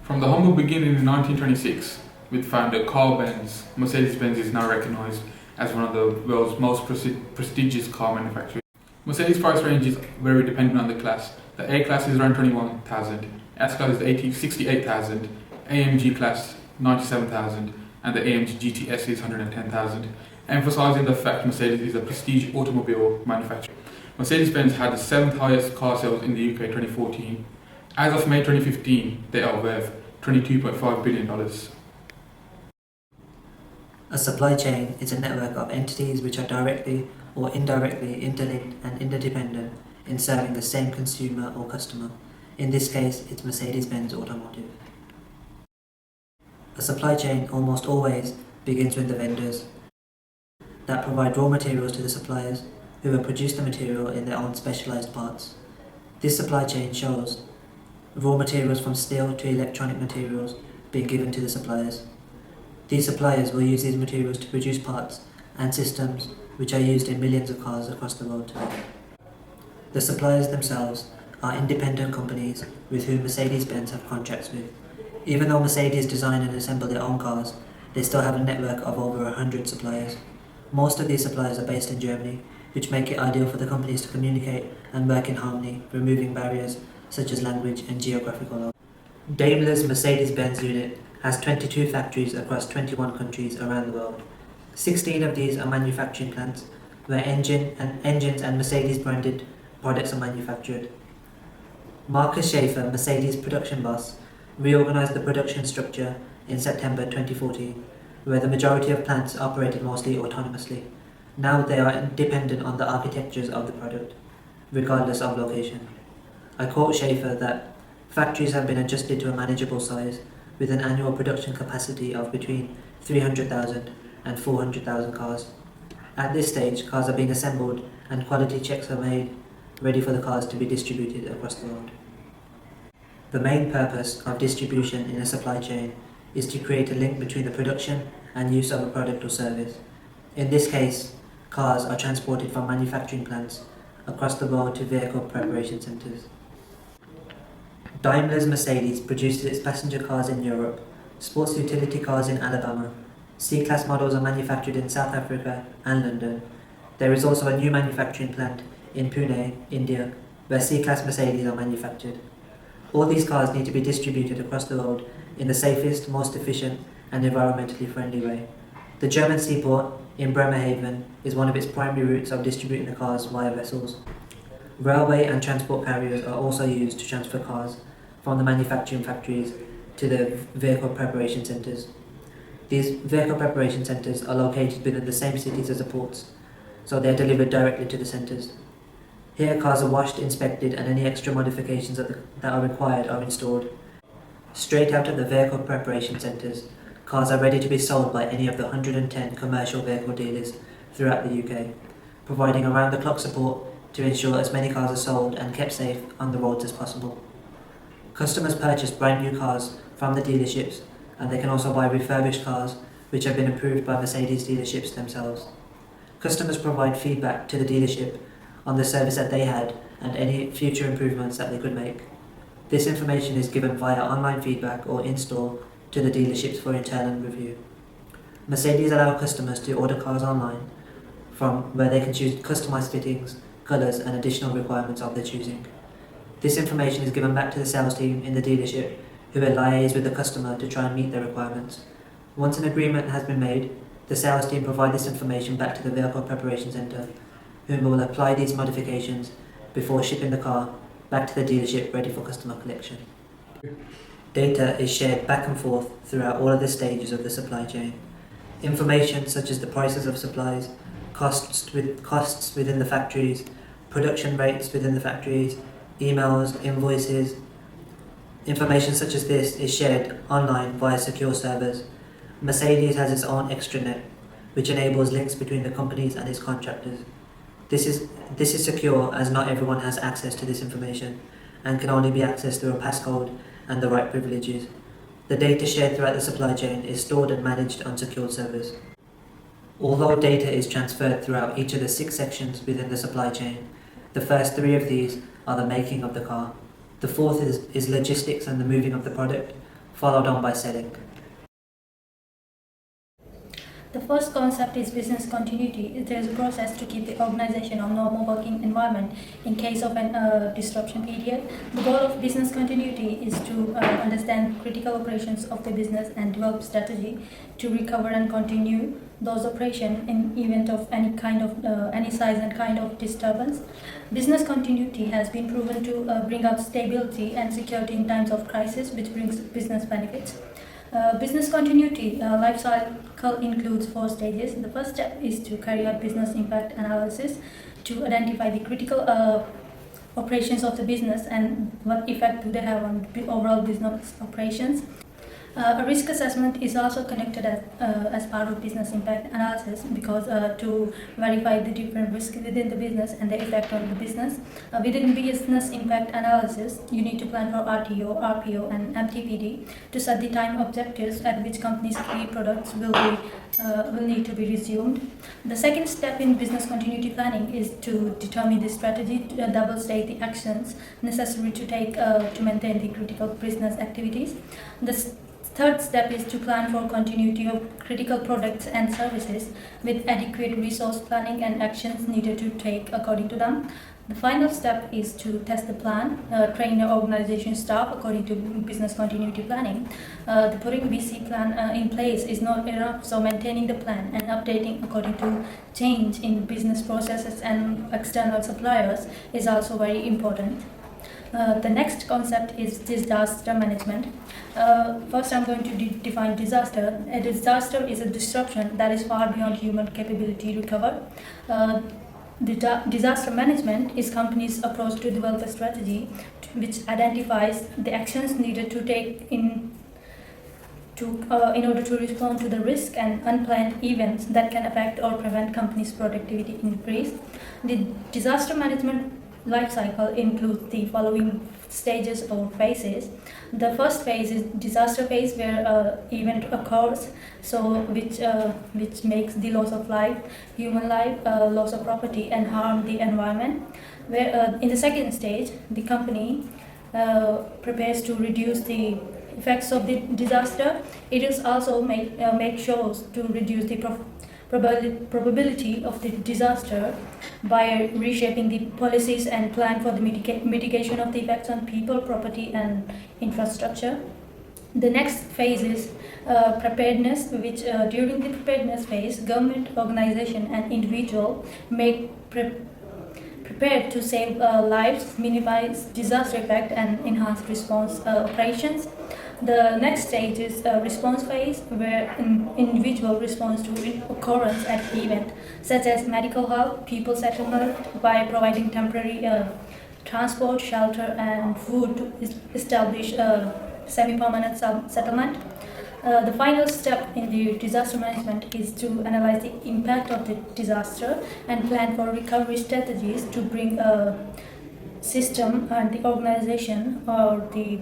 From the humble beginning in 1926, with founder Carl Benz, Mercedes-Benz is now recognized as one of the world's most prestigious car manufacturers. Mercedes' price range is very dependent on the class. The A class is around 21,000, S class is 68,000, AMG class 97,000, and the AMG GTS is 110,000, emphasizing the fact Mercedes is a prestige automobile manufacturer. Mercedes-Benz had the 7th highest car sales in the UK in 2014. As of May 2015, they are worth $22.5 billion. A supply chain is a network of entities which are directly or indirectly interlinked and interdependent in serving the same consumer or customer. In this case, it's Mercedes-Benz Automotive. A supply chain almost always begins with the vendors that provide raw materials to the suppliers who will produce the material in their own specialized parts. This supply chain shows raw materials from steel to electronic materials being given to the suppliers. These suppliers will use these materials to produce parts and systems which are used in millions of cars across the world today. The suppliers themselves are independent companies with whom Mercedes-Benz have contracts with. Even though Mercedes design and assemble their own cars, they still have a network of over 100 suppliers. Most of these suppliers are based in Germany, which make it ideal for the companies to communicate and work in harmony, removing barriers such as language and geographical location. Daimler's Mercedes-Benz unit has 22 factories across 21 countries around the world. 16 of these are manufacturing plants where engines and Mercedes-branded products are manufactured. Markus Schäfer, Mercedes production boss, reorganized the production structure in September 2014, where the majority of plants operated mostly autonomously. Now they are dependent on the architectures of the product, regardless of location. I quote Schäfer that factories have been adjusted to a manageable size with an annual production capacity of between 300,000 and 400,000 cars. At this stage, cars are being assembled and quality checks are made, ready for the cars to be distributed across the world. The main purpose of distribution in a supply chain is to create a link between the production and use of a product or service. In this case, cars are transported from manufacturing plants across the world to vehicle preparation centers. Daimler's Mercedes produces its passenger cars in Europe, sports utility cars in Alabama. C-Class models are manufactured in South Africa and London. There is also a new manufacturing plant in Pune, India, where C-Class Mercedes are manufactured. All these cars need to be distributed across the world in the safest, most efficient and environmentally friendly way. The German seaport in Bremerhaven is one of its primary routes of distributing the cars via vessels. Railway and transport carriers are also used to transfer cars from the manufacturing factories to the vehicle preparation centres. These vehicle preparation centres are located within the same cities as the ports, so they are delivered directly to the centres. Here cars are washed, inspected and any extra modifications that are required are installed. Straight out of the vehicle preparation centres, cars are ready to be sold by any of the 110 commercial vehicle dealers throughout the UK, providing around-the-clock support to ensure as many cars are sold and kept safe on the roads as possible. Customers purchase brand new cars from the dealerships, and they can also buy refurbished cars which have been improved by Mercedes dealerships themselves. Customers provide feedback to the dealership on the service that they had and any future improvements that they could make. This information is given via online feedback or in-store to the dealerships for internal review. Mercedes allow customers to order cars online from where they can choose customized fittings, colours and additional requirements of their choosing. This information is given back to the sales team in the dealership who will liaise with the customer to try and meet their requirements. Once an agreement has been made, the sales team provide this information back to the vehicle preparation centre, whom will apply these modifications before shipping the car back to the dealership ready for customer collection. Data is shared back and forth throughout all of the stages of the supply chain. Information such as the prices of supplies, costs within the factories, production rates within the factories, emails, invoices. Information such as this is shared online via secure servers. Mercedes has its own extranet, which enables links between the companies and its contractors. This is secure as not everyone has access to this information and can only be accessed through a passcode and the right privileges. The data shared throughout the supply chain is stored and managed on secured servers. Although data is transferred throughout each of the 6 sections within the supply chain, the first 3 of these are the making of the car. The fourth is logistics and the moving of the product, followed on by selling. The first concept is business continuity. There is a process to keep the organization on normal working environment in case of an disruption period. The goal of business continuity is to understand critical operations of the business and develop strategy to recover and continue those operations in event of any size and kind of disturbance. Business continuity has been proven to bring out stability and security in times of crisis, which brings business benefits. Business continuity life cycle includes 4 stages. The first step is to carry out business impact analysis to identify the critical operations of the business and what effect do they have on overall business operations. A risk assessment is also conducted as part of business impact analysis because to verify the different risks within the business and the effect on the business. Within business impact analysis, you need to plan for RTO, RPO, and MTPD to set the time objectives at which company's key products will need to be resumed. The second step in business continuity planning is to determine the strategy to double state the actions necessary to take to maintain the critical business activities. The third step is to plan for continuity of critical products and services with adequate resource planning and actions needed to take according to them. The final step is to test the plan, train your organization staff according to business continuity planning. The putting BC plan in place is not enough, so maintaining the plan and updating according to change in business processes and external suppliers is also very important. The next concept is disaster management. First, I'm going to define disaster. A disaster is a disruption that is far beyond human capability to recover. Disaster management is companies' approach to develop a strategy which identifies the actions needed to take in order to respond to the risk and unplanned events that can affect or prevent companies' productivity increase. The disaster management life cycle includes the following stages or phases. The first phase is disaster phase, where event occurs, so which makes the loss of life, human life, loss of property, and harm the environment. Where in the second stage, the company prepares to reduce the effects of the disaster. It is also make sure to reduce the probability of the disaster by reshaping the policies and plan for the mitigation of the effects on people, property, and infrastructure. The next phase is preparedness, which during the preparedness phase, government, organization, and individual make prepared to save lives, minimize disaster effect, and enhance response operations. The next stage is response phase, where an individual responds to occurrence at event, such as medical help, people settlement by providing temporary transport, shelter, and food to establish semi-permanent settlement. The final step in the disaster management is to analyze the impact of the disaster and plan for recovery strategies to bring a system and the organization or the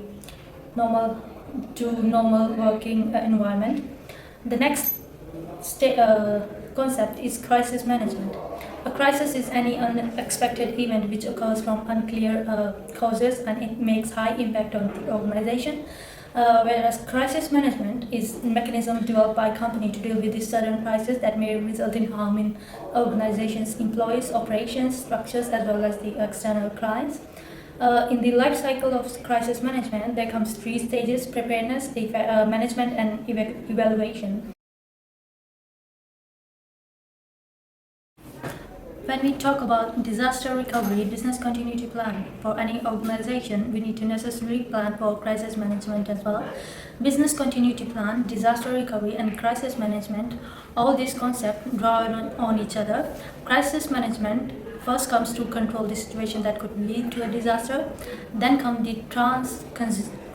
normal working environment. The next concept is crisis management. A crisis is any unexpected event which occurs from unclear causes and it makes high impact on the organization. Whereas crisis management is a mechanism developed by a company to deal with this sudden crisis that may result in harm in organization's employees, operations, structures, as well as the external clients. In the life cycle of crisis management, there comes 3 stages: preparedness, management, and evaluation. When we talk about disaster recovery, business continuity plan for any organization, we need to necessarily plan for crisis management as well. Business continuity plan, disaster recovery, and crisis management, all these concepts draw on each other. Crisis management first comes to control the situation that could lead to a disaster. Then come the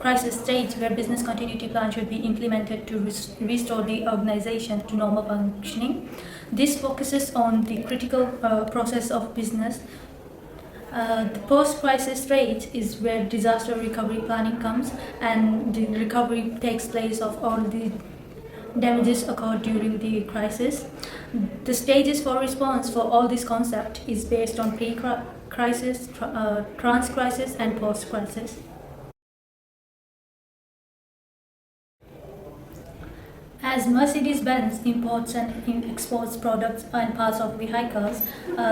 crisis stage, where business continuity plan should be implemented to restore the organization to normal functioning. This focuses on the critical process of business. The post-crisis stage is where disaster recovery planning comes, and the recovery takes place of all the damages occurred during the crisis. The stages for response for all this concept is based on pre-crisis, trans-crisis, and post-crisis. As Mercedes-Benz imports and exports products and parts of vehicles,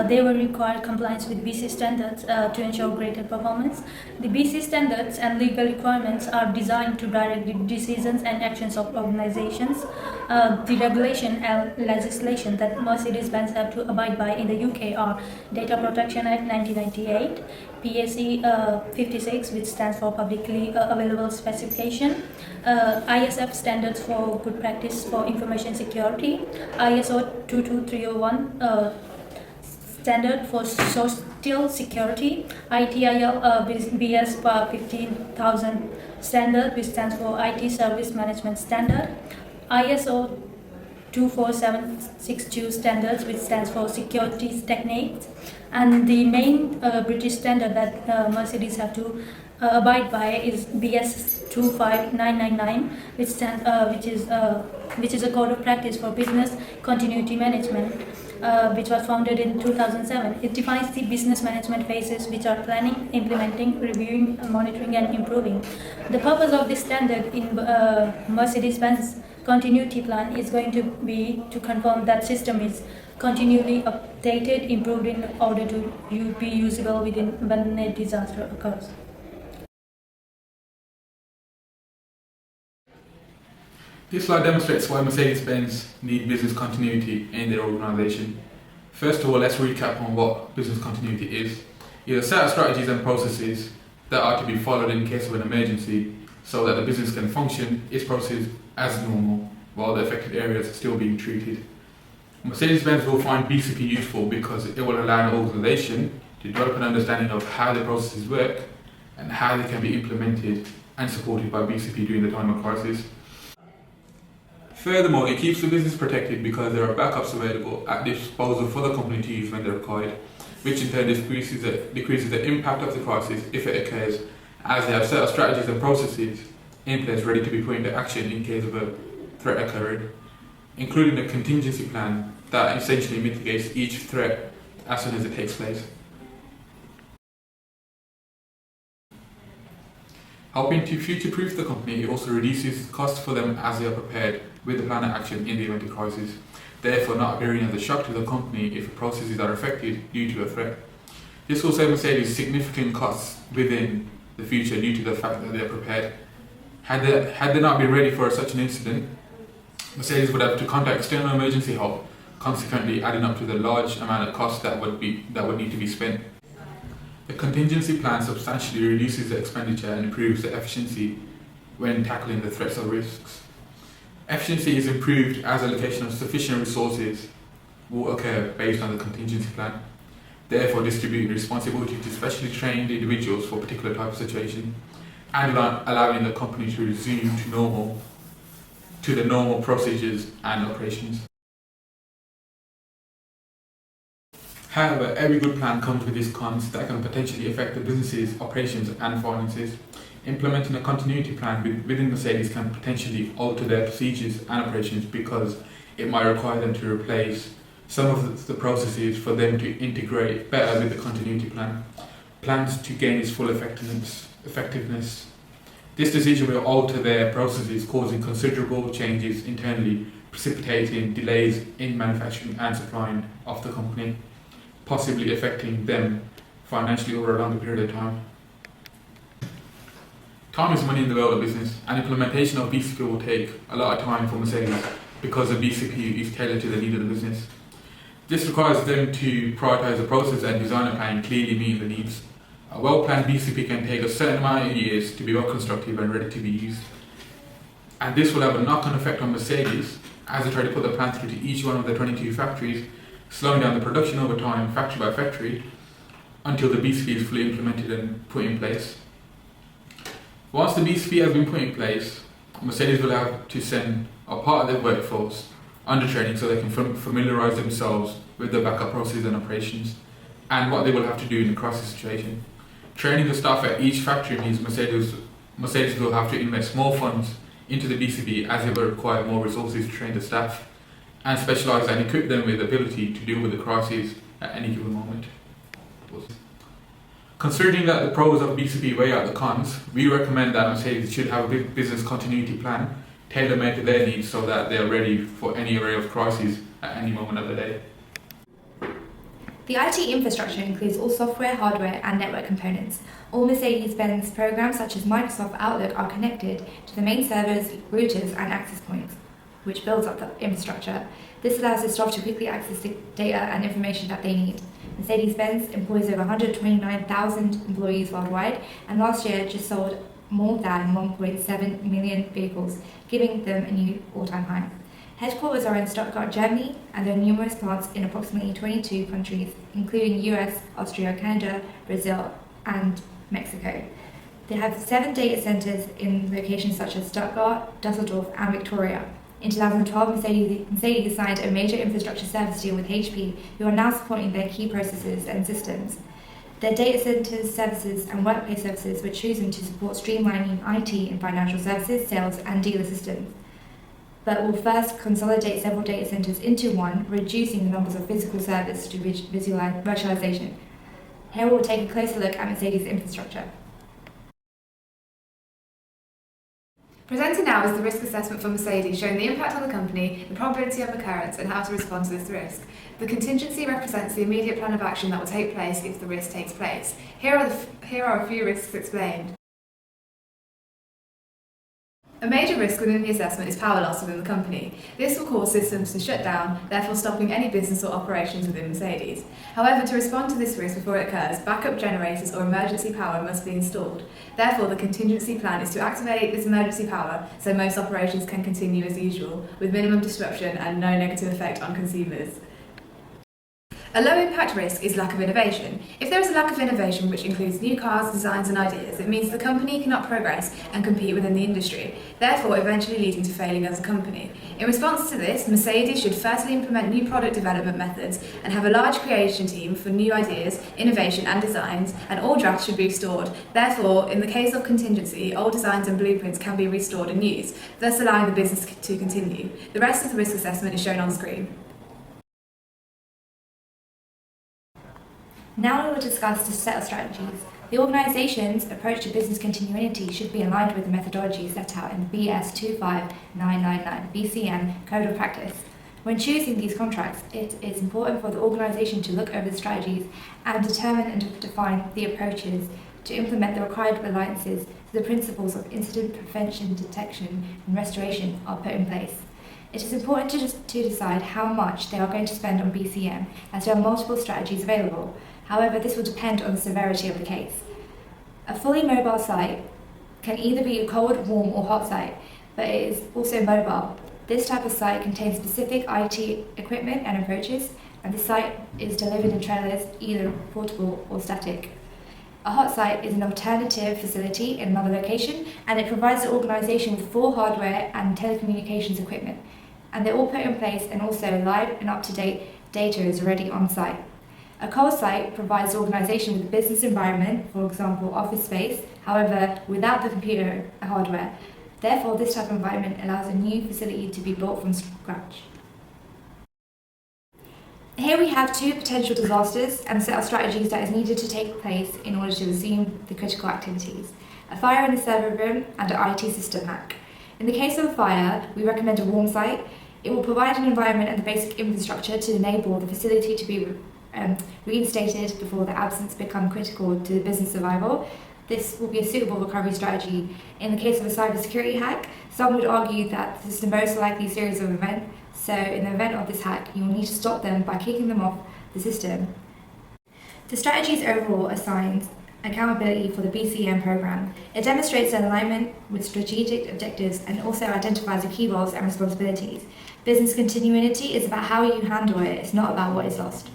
they will require compliance with BC standards to ensure greater performance. The BC standards and legal requirements are designed to direct the decisions and actions of organizations. The regulation and legislation that Mercedes-Benz have to abide by in the UK are Data Protection Act 1998, PSE 56, which stands for Publicly Available Specification, ISF standards for good practice for information security, ISO 22301 standard for social security, ITIL BS 15000 standard, which stands for IT service management standard, ISO 24762 standards, which stands for security techniques, and the main British standard that Mercedes have to abide by is BS 25999, which is a code of practice for business continuity management, which was founded in 2007. It defines the business management phases, which are planning, implementing, reviewing, monitoring, and improving. The purpose of this standard in Mercedes-Benz continuity plan is going to be to confirm that system is continually updated, improved in order to be usable when a disaster occurs. This slide demonstrates why Mercedes-Benz need business continuity in their organization. First of all, let's recap on what business continuity is. It is a set of strategies and processes that are to be followed in case of an emergency so that the business can function its processes as normal while the affected areas are still being treated. Mercedes-Benz will find BCP useful because it will allow an organization to develop an understanding of how the processes work and how they can be implemented and supported by BCP during the time of crisis. Furthermore, it keeps the business protected because there are backups available at disposal for the company to use when they're required, which in turn decreases the impact of the crisis if it occurs, as they have set of strategies and processes in place ready to be put into action in case of a threat occurring, including a contingency plan that essentially mitigates each threat as soon as it takes place. Helping to future-proof the company, it also reduces costs for them as they are prepared with the plan of action in the event of crisis, therefore not appearing as a shock to the company if processes are affected due to a threat. This will save Mercedes significant costs within the future due to the fact that they are prepared. Had they not been ready for such an incident, Mercedes would have to contact external emergency help, consequently adding up to the large amount of costs that would need to be spent. The contingency plan substantially reduces the expenditure and improves the efficiency when tackling the threats or risks. Efficiency is improved as allocation of sufficient resources will occur based on the contingency plan, therefore distributing responsibility to specially trained individuals for a particular type of situation and allowing the company to resume to the normal procedures and operations. However, every good plan comes with its cons that can potentially affect the business's operations and finances. Implementing a continuity plan within Mercedes can potentially alter their procedures and operations because it might require them to replace some of the processes for them to integrate better with the continuity plan. Plans to gain its full effectiveness. This decision will alter their processes, causing considerable changes internally, precipitating delays in manufacturing and supplying of the company, possibly affecting them financially over a longer period of time. Time is money in the world of business, and implementation of BCP will take a lot of time for Mercedes because the BCP is tailored to the need of the business. This requires them to prioritize the process and design a plan clearly meeting the needs. A well-planned BCP can take a certain amount of years to be well constructive and ready to be used. And this will have a knock-on effect on Mercedes as they try to put the plan through to each one of the 22 factories, slowing down the production over time, factory by factory, until the BCP is fully implemented and put in place. Once the BCP has been put in place, Mercedes will have to send a part of their workforce under training so they can familiarise themselves with the backup processes and operations and what they will have to do in a crisis situation. Training the staff at each factory means Mercedes will have to invest more funds into the BCP as it will require more resources to train the staff and specialise and equip them with the ability to deal with the crises at any given moment. Considering that the pros of BCP weigh out the cons, we recommend that Mercedes should have a business continuity plan tailor-made to their needs so that they're ready for any array of crises at any moment of the day. The IT infrastructure includes all software, hardware, and network components. All Mercedes-Benz programs such as Microsoft Outlook are connected to the main servers, routers, and access points, which builds up the infrastructure. This allows the staff to quickly access the data and information that they need. Mercedes-Benz employs over 129,000 employees worldwide, and last year just sold more than 1.7 million vehicles, giving them a new all-time high. Headquarters are in Stuttgart, Germany, and there are numerous plants in approximately 22 countries, including US, Austria, Canada, Brazil, and Mexico. They have 7 data centers in locations such as Stuttgart, Dusseldorf, and Victoria. In 2012, Mercedes signed a major infrastructure service deal with HP, who are now supporting their key processes and systems. Their data centers, services, and workplace services were chosen to support streamlining IT and financial services, sales, and dealer systems, but will first consolidate several data centers into one, reducing the numbers of physical servers to virtualization. Here we'll take a closer look at Mercedes' infrastructure. Presented now is the risk assessment for Mercedes, showing the impact on the company, the probability of occurrence, and how to respond to this risk. The contingency represents the immediate plan of action that will take place if the risk takes place. Here are a few risks explained. A major risk within the assessment is power loss within the company. This will cause systems to shut down, therefore stopping any business or operations within Mercedes. However, to respond to this risk before it occurs, backup generators or emergency power must be installed. Therefore, the contingency plan is to activate this emergency power so most operations can continue as usual, with minimum disruption and no negative effect on consumers. A low impact risk is lack of innovation. If there is a lack of innovation which includes new cars, designs and ideas, it means the company cannot progress and compete within the industry, therefore eventually leading to failing as a company. In response to this, Mercedes should firstly implement new product development methods and have a large creation team for new ideas, innovation and designs, and all drafts should be restored. Therefore, in the case of contingency, old designs and blueprints can be restored and used, thus allowing the business to continue. The rest of the risk assessment is shown on screen. Now we will discuss the set of strategies. The organisation's approach to business continuity should be aligned with the methodology set out in the BS 25999 BCM Code of Practice. When choosing these contracts, it is important for the organisation to look over the strategies and determine and define the approaches to implement the required reliances to the principles of incident prevention, detection and restoration are put in place. It is important to decide how much they are going to spend on BCM, as there are multiple strategies available. However, this will depend on the severity of the case. A fully mobile site can either be a cold, warm or hot site, but it is also mobile. This type of site contains specific IT equipment and approaches, and the site is delivered in trailers, either portable or static. A hot site is an alternative facility in another location, and it provides the organisation with full hardware and telecommunications equipment, and they're all put in place, and also live and up-to-date data is already on site. A cold site provides the organisation with a business environment, for example office space, however without the computer hardware. Therefore, this type of environment allows a new facility to be built from scratch. Here we have 2 potential disasters and a set of strategies that is needed to take place in order to resume the critical activities. A fire in the server room and an IT system hack. In the case of a fire, we recommend a warm site. It will provide an environment and the basic infrastructure to enable the facility to be reinstated before the absence become critical to the business survival. This will be a suitable recovery strategy. In the case of a cybersecurity hack, some would argue that this is the most likely series of events, so in the event of this hack, you will need to stop them by kicking them off the system. The strategies overall assigns accountability for the BCM program. It demonstrates an alignment with strategic objectives and also identifies the key roles and responsibilities. Business continuity is about how you handle it, it's not about what is lost.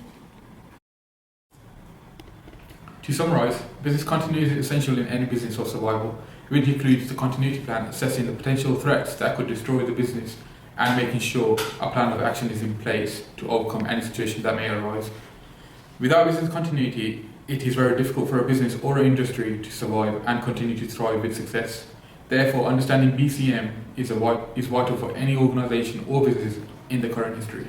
To summarise, business continuity is essential in any business or survival, which includes the continuity plan, assessing the potential threats that could destroy the business and making sure a plan of action is in place to overcome any situation that may arise. Without business continuity, it is very difficult for a business or an industry to survive and continue to thrive with success. Therefore, understanding BCM is vital for any organisation or business in the current history.